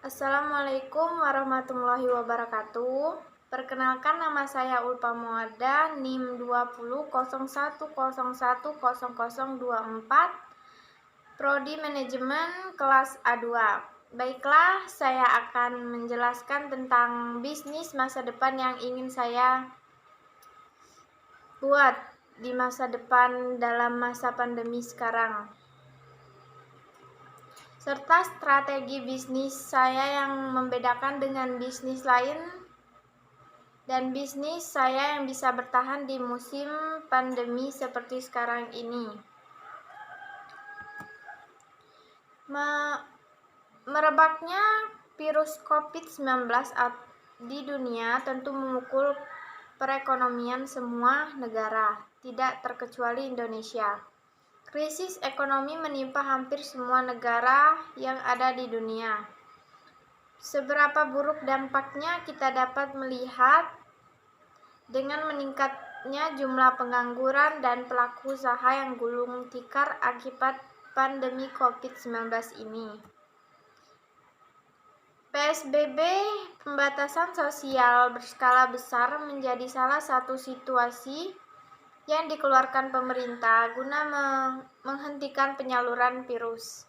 Assalamualaikum warahmatullahi wabarakatuh. Perkenalkan, nama saya Ulfa Muada, NIM 2001010024, Prodi Manajemen kelas A2. Baiklah, saya akan menjelaskan tentang bisnis masa depan yang ingin saya buat di masa depan dalam masa pandemi sekarang, serta strategi bisnis saya yang membedakan dengan bisnis lain dan bisnis saya yang bisa bertahan di musim pandemi seperti sekarang ini. Merebaknya virus COVID-19 di dunia tentu memukul perekonomian semua negara, tidak terkecuali Indonesia. Krisis ekonomi menimpa hampir semua negara yang ada di dunia. Seberapa buruk dampaknya kita dapat melihat dengan meningkatnya jumlah pengangguran dan pelaku usaha yang gulung tikar akibat pandemi COVID-19 ini. PSBB, pembatasan sosial berskala besar, menjadi salah satu situasi yang dikeluarkan pemerintah guna menghentikan penyaluran virus.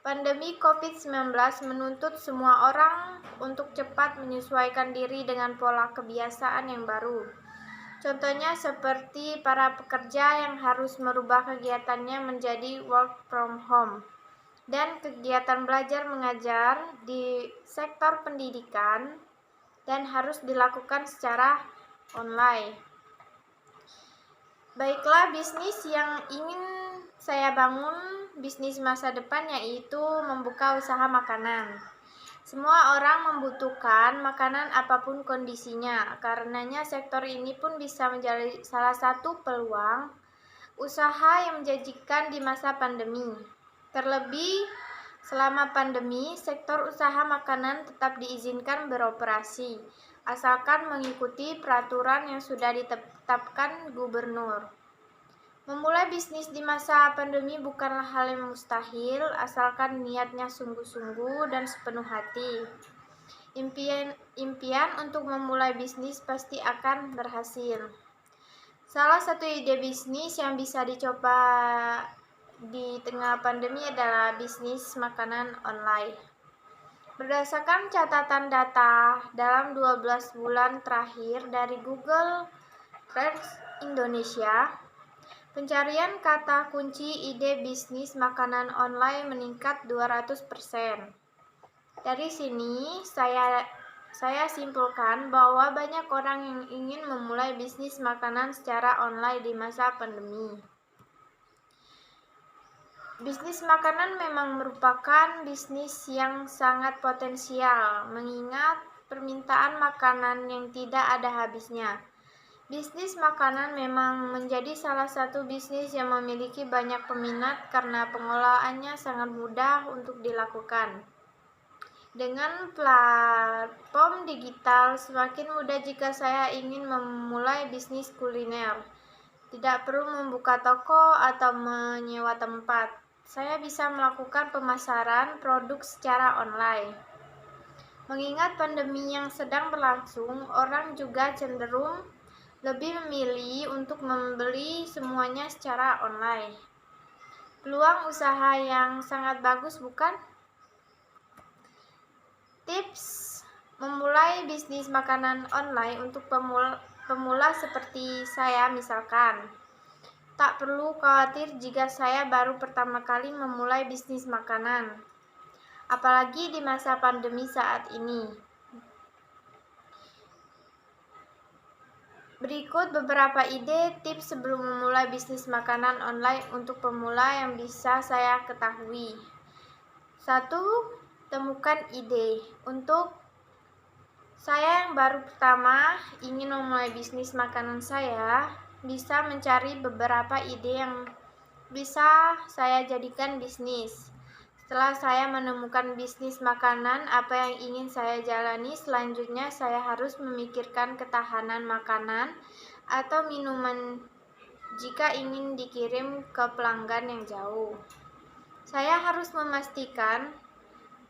Pandemi COVID-19 menuntut semua orang untuk cepat menyesuaikan diri dengan pola kebiasaan yang baru. Contohnya seperti para pekerja yang harus merubah kegiatannya menjadi work from home dan kegiatan belajar mengajar di sektor pendidikan dan harus dilakukan secara online. Baiklah, bisnis yang ingin saya bangun, bisnis masa depan, yaitu membuka usaha makanan. Semua orang membutuhkan makanan apapun kondisinya, karenanya sektor ini pun bisa menjadi salah satu peluang usaha yang menjanjikan di masa pandemi. Terlebih, selama pandemi, sektor usaha makanan tetap diizinkan beroperasi, asalkan mengikuti peraturan yang sudah ditetapkan gubernur. Memulai bisnis di masa pandemi bukanlah hal yang mustahil, asalkan niatnya sungguh-sungguh dan sepenuh hati. Impian untuk memulai bisnis pasti akan berhasil. Salah satu ide bisnis yang bisa dicoba di tengah pandemi adalah bisnis makanan online. Berdasarkan catatan data dalam 12 bulan terakhir dari Google Trends Indonesia, pencarian kata kunci ide bisnis makanan online meningkat 200%. Dari sini saya simpulkan bahwa banyak orang yang ingin memulai bisnis makanan secara online di masa pandemi. Bisnis makanan memang merupakan bisnis yang sangat potensial, mengingat permintaan makanan yang tidak ada habisnya. Bisnis makanan memang menjadi salah satu bisnis yang memiliki banyak peminat karena pengelolaannya sangat mudah untuk dilakukan. Dengan platform digital, semakin mudah jika saya ingin memulai bisnis kuliner. Tidak perlu membuka toko atau menyewa tempat. Saya bisa melakukan pemasaran produk secara online. Mengingat pandemi yang sedang berlangsung, orang juga cenderung lebih memilih untuk membeli semuanya secara online. Peluang usaha yang sangat bagus, bukan? Tips memulai bisnis makanan online untuk pemula seperti saya misalkan. Tak perlu khawatir jika saya baru pertama kali memulai bisnis makanan, apalagi di masa pandemi saat ini. Berikut beberapa ide tips sebelum memulai bisnis makanan online untuk pemula yang bisa saya ketahui. 1. Temukan ide. Untuk saya yang baru pertama ingin memulai bisnis makanan, saya bisa mencari beberapa ide yang bisa saya jadikan bisnis. Setelah saya menemukan bisnis makanan apa yang ingin saya jalani, selanjutnya saya harus memikirkan ketahanan makanan atau minuman jika ingin dikirim ke pelanggan yang jauh. Saya harus memastikan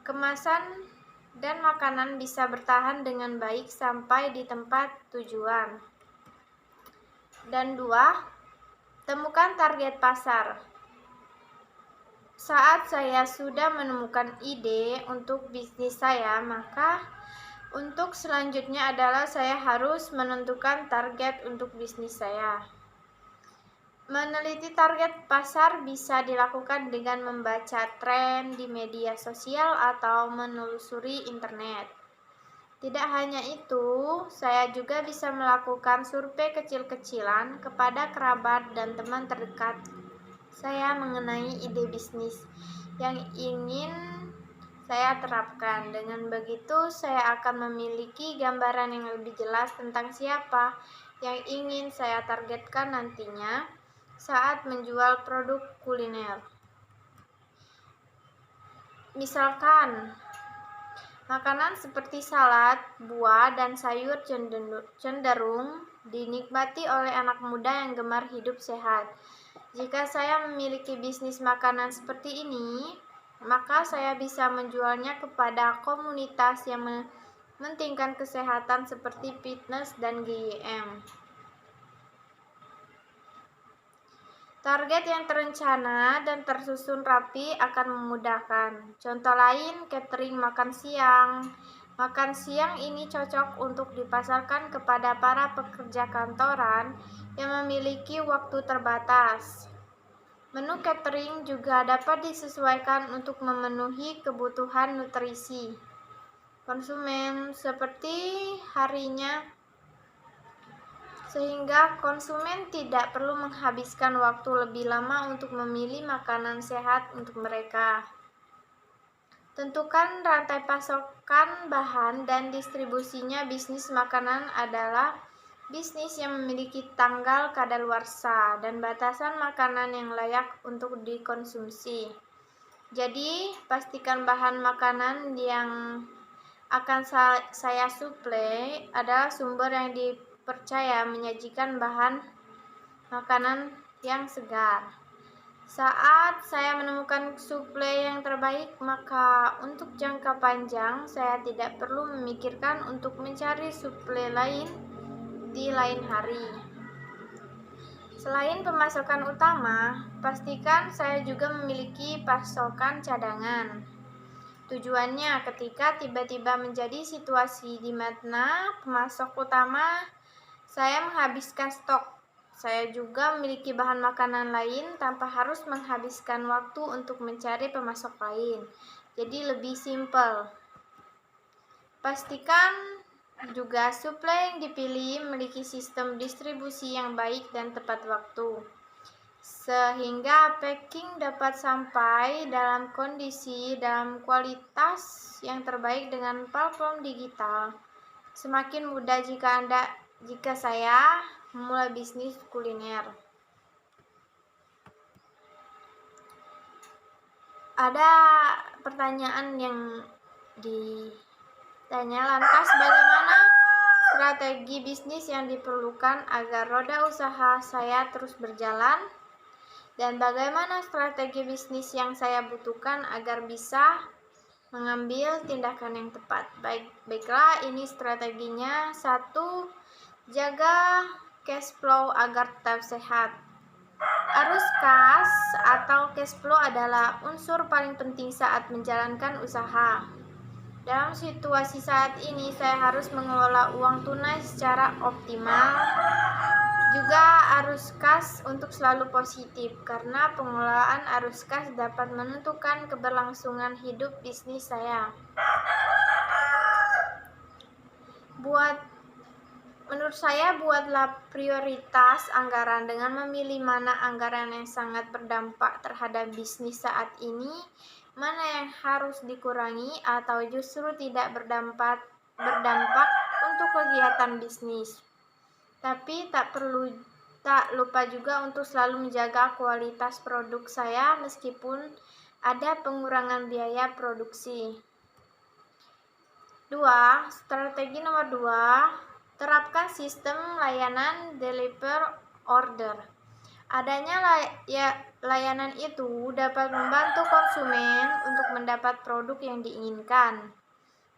kemasan dan makanan bisa bertahan dengan baik sampai di tempat tujuan. Dan 2, temukan target pasar. Saat saya sudah menemukan ide untuk bisnis saya, maka untuk selanjutnya adalah saya harus menentukan target untuk bisnis saya. Meneliti target pasar bisa dilakukan dengan membaca tren di media sosial atau menelusuri internet. Tidak hanya itu, saya juga bisa melakukan survei kecil-kecilan kepada kerabat dan teman terdekat saya mengenai ide bisnis yang ingin saya terapkan. Dengan begitu, saya akan memiliki gambaran yang lebih jelas tentang siapa yang ingin saya targetkan nantinya saat menjual produk kuliner. Misalkan, makanan seperti salad, buah, dan sayur cenderung dinikmati oleh anak muda yang gemar hidup sehat. Jika saya memiliki bisnis makanan seperti ini, maka saya bisa menjualnya kepada komunitas yang mementingkan kesehatan seperti fitness dan GYM. Target yang terencana dan tersusun rapi akan memudahkan. Contoh lain, catering makan siang. Makan siang ini cocok untuk dipasarkan kepada para pekerja kantoran yang memiliki waktu terbatas. Menu catering juga dapat disesuaikan untuk memenuhi kebutuhan nutrisi konsumen seperti harinya, sehingga konsumen tidak perlu menghabiskan waktu lebih lama untuk memilih makanan sehat untuk mereka. Tentukan rantai pasokan bahan dan distribusinya. Bisnis makanan adalah bisnis yang memiliki tanggal kadaluarsa dan batasan makanan yang layak untuk dikonsumsi. Jadi, pastikan bahan makanan yang akan saya suplai adalah sumber yang dipercaya menyajikan bahan makanan yang segar. Saat saya menemukan suplai yang terbaik, maka untuk jangka panjang saya tidak perlu memikirkan untuk mencari suplai lain di lain hari. Selain pemasokan utama, pastikan saya juga memiliki pasokan cadangan. Tujuannya ketika tiba-tiba menjadi situasi di mana pemasok utama saya menghabiskan stok, saya juga memiliki bahan makanan lain tanpa harus menghabiskan waktu untuk mencari pemasok lain. Jadi lebih simpel. Pastikan juga suplai yang dipilih memiliki sistem distribusi yang baik dan tepat waktu, sehingga packing dapat sampai dalam kualitas yang terbaik dengan platform digital. Semakin mudah jika saya memulai bisnis kuliner. Ada pertanyaan yang ditanya, lantas bagaimana strategi bisnis yang diperlukan agar roda usaha saya terus berjalan? Dan bagaimana strategi bisnis yang saya butuhkan agar bisa mengambil tindakan yang tepat? Baiklah, ini strateginya. 1. Jaga cash flow agar tetap sehat. Arus kas atau cash flow adalah unsur paling penting saat menjalankan usaha. Dalam situasi saat ini, saya harus mengelola uang tunai secara optimal. Juga arus kas untuk selalu positif, karena pengelolaan arus kas dapat menentukan keberlangsungan hidup bisnis saya. Menurut saya, buatlah prioritas anggaran dengan memilih mana anggaran yang sangat berdampak terhadap bisnis saat ini, mana yang harus dikurangi atau justru tidak berdampak untuk kegiatan bisnis. Tapi tak lupa juga untuk selalu menjaga kualitas produk saya meskipun ada pengurangan biaya produksi. 2. Strategi nomor 2, terapkan sistem layanan deliver order. Adanya layanan itu dapat membantu konsumen untuk mendapat produk yang diinginkan.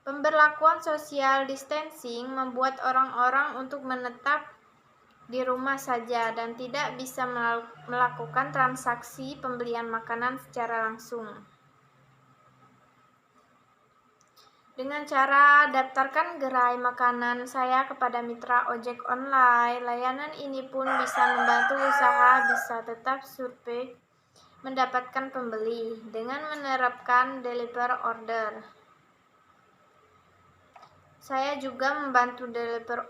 Pemberlakuan social distancing membuat orang-orang untuk menetap di rumah saja dan tidak bisa melakukan transaksi pembelian makanan secara langsung. Dengan cara daftarkan gerai makanan saya kepada mitra ojek online, layanan ini pun bisa membantu usaha bisa tetap survive mendapatkan pembeli dengan menerapkan deliver order. Saya juga membantu deliver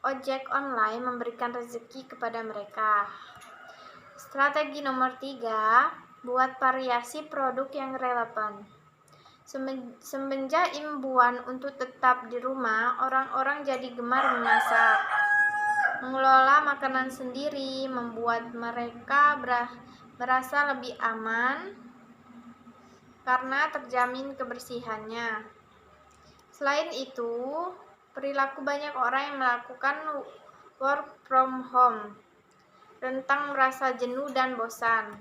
ojek online memberikan rezeki kepada mereka. Strategi nomor 3, buat variasi produk yang relevan. Semenjak imbuan untuk tetap di rumah, orang-orang jadi gemar memasak. Mengelola makanan sendiri membuat mereka merasa lebih aman karena terjamin kebersihannya. Selain itu, perilaku banyak orang yang melakukan work from home rentan merasa jenuh dan bosan.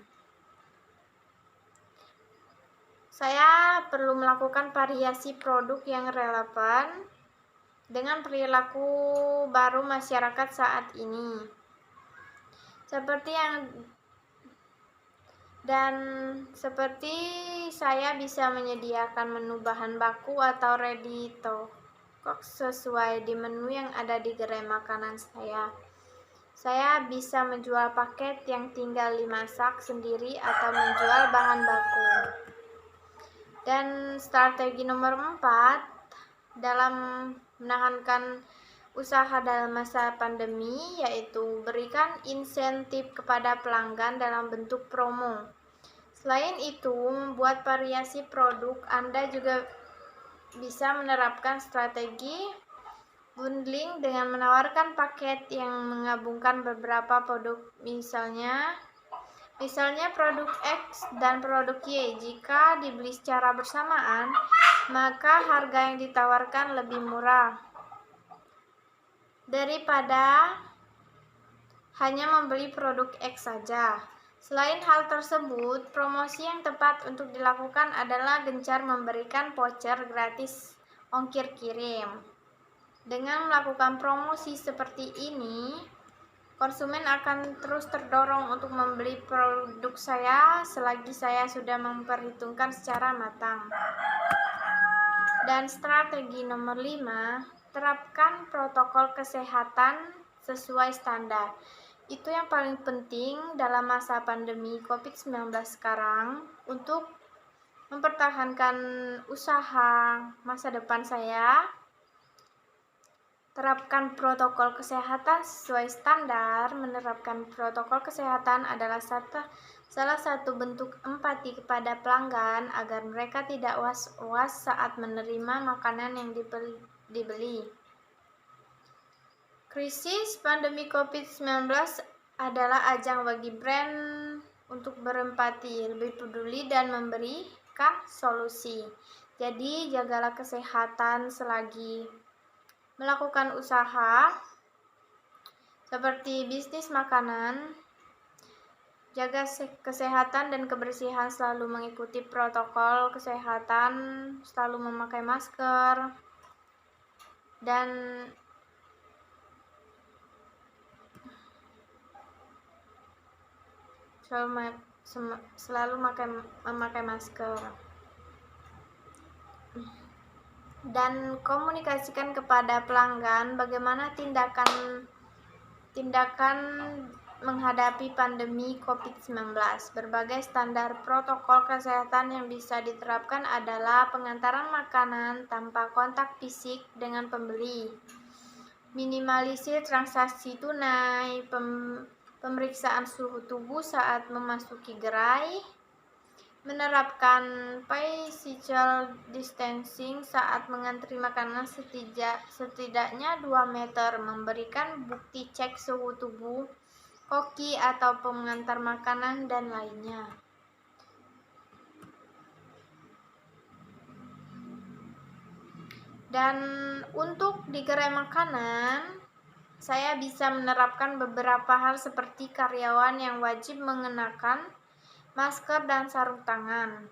Saya perlu melakukan variasi produk yang relevan dengan perilaku baru masyarakat saat ini. Seperti saya bisa menyediakan menu bahan baku atau ready to cook sesuai di menu yang ada di gerai makanan saya. Saya bisa menjual paket yang tinggal dimasak sendiri atau menjual bahan baku. Dan strategi nomor 4 dalam menahankan usaha dalam masa pandemi yaitu berikan insentif kepada pelanggan dalam bentuk promo. Selain itu, membuat variasi produk, Anda juga bisa menerapkan strategi bundling dengan menawarkan paket yang menggabungkan beberapa produk, misalnya produk X dan produk Y. Jika dibeli secara bersamaan, maka harga yang ditawarkan lebih murah daripada hanya membeli produk X saja. Selain hal tersebut, promosi yang tepat untuk dilakukan adalah gencar memberikan voucher gratis ongkir kirim. Dengan melakukan promosi seperti ini, konsumen akan terus terdorong untuk membeli produk saya selagi saya sudah memperhitungkan secara matang. Dan strategi nomor 5, terapkan protokol kesehatan sesuai standar. Itu yang paling penting dalam masa pandemi COVID-19 sekarang untuk mempertahankan usaha masa depan saya. Terapkan protokol kesehatan sesuai standar. Menerapkan protokol kesehatan adalah salah satu bentuk empati kepada pelanggan agar mereka tidak was-was saat menerima makanan yang dibeli. Krisis pandemi COVID-19 adalah ajang bagi brand untuk berempati, lebih peduli dan memberikan solusi. Jadi, jagalah kesehatan selagi melakukan usaha seperti bisnis makanan. Jaga kesehatan dan kebersihan, selalu mengikuti protokol kesehatan, selalu memakai masker, dan selalu memakai masker. Dan komunikasikan kepada pelanggan bagaimana tindakan menghadapi pandemi COVID-19. Berbagai standar protokol kesehatan yang bisa diterapkan adalah pengantaran makanan tanpa kontak fisik dengan pembeli, minimalisir transaksi tunai, pemeriksaan suhu tubuh saat memasuki gerai, menerapkan physical distancing saat mengantri makanan setidaknya 2 meter, memberikan bukti cek suhu tubuh, koki atau pengantar makanan, dan lainnya. Dan untuk di gerai makanan, saya bisa menerapkan beberapa hal seperti karyawan yang wajib mengenakan masker dan sarung tangan,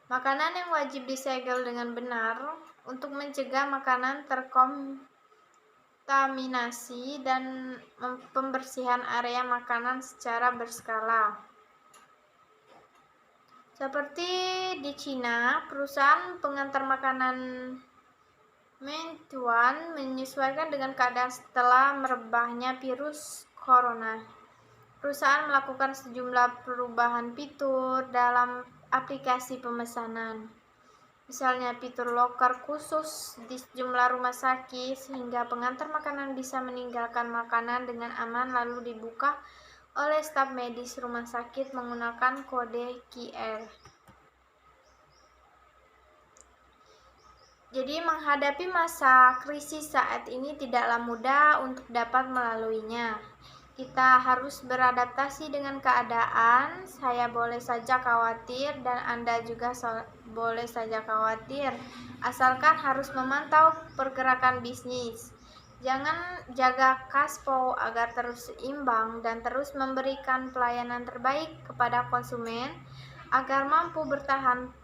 makanan yang wajib disegel dengan benar, untuk mencegah makanan terkontaminasi dan pembersihan area makanan secara berskala. Seperti di Cina, perusahaan pengantar makanan Meituan menyesuaikan dengan keadaan setelah merebahnya virus corona. Perusahaan melakukan sejumlah perubahan fitur dalam aplikasi pemesanan. Misalnya fitur loker khusus di sejumlah rumah sakit sehingga pengantar makanan bisa meninggalkan makanan dengan aman lalu dibuka oleh staf medis rumah sakit menggunakan kode QR. Jadi menghadapi masa krisis saat ini tidaklah mudah untuk dapat melaluinya. Kita harus beradaptasi dengan keadaan. Saya boleh saja khawatir dan Anda juga boleh saja khawatir. Asalkan harus memantau pergerakan bisnis. Jangan jaga cash flow agar terus seimbang dan terus memberikan pelayanan terbaik kepada konsumen agar mampu bertahan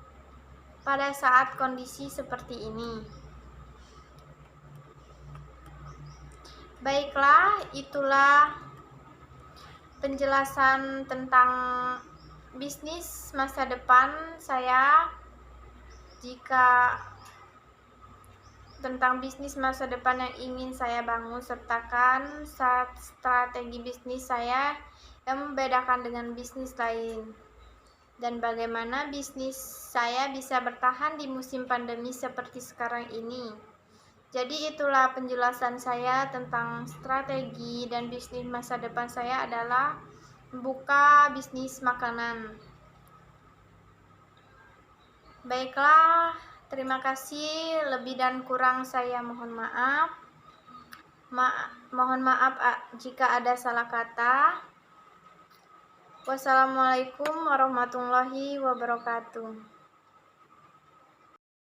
pada saat kondisi seperti ini. Baiklah, itulah penjelasan tentang bisnis masa depan saya. Jika tentang bisnis masa depan yang ingin saya bangun, sertakan strategi bisnis saya yang membedakan dengan bisnis lain. Dan bagaimana bisnis saya bisa bertahan di musim pandemi seperti sekarang ini. Jadi itulah penjelasan saya tentang strategi dan bisnis masa depan saya adalah membuka bisnis makanan. Baiklah, terima kasih. Lebih dan kurang saya mohon maaf. Mohon maaf jika ada salah kata. Wassalamualaikum warahmatullahi wabarakatuh.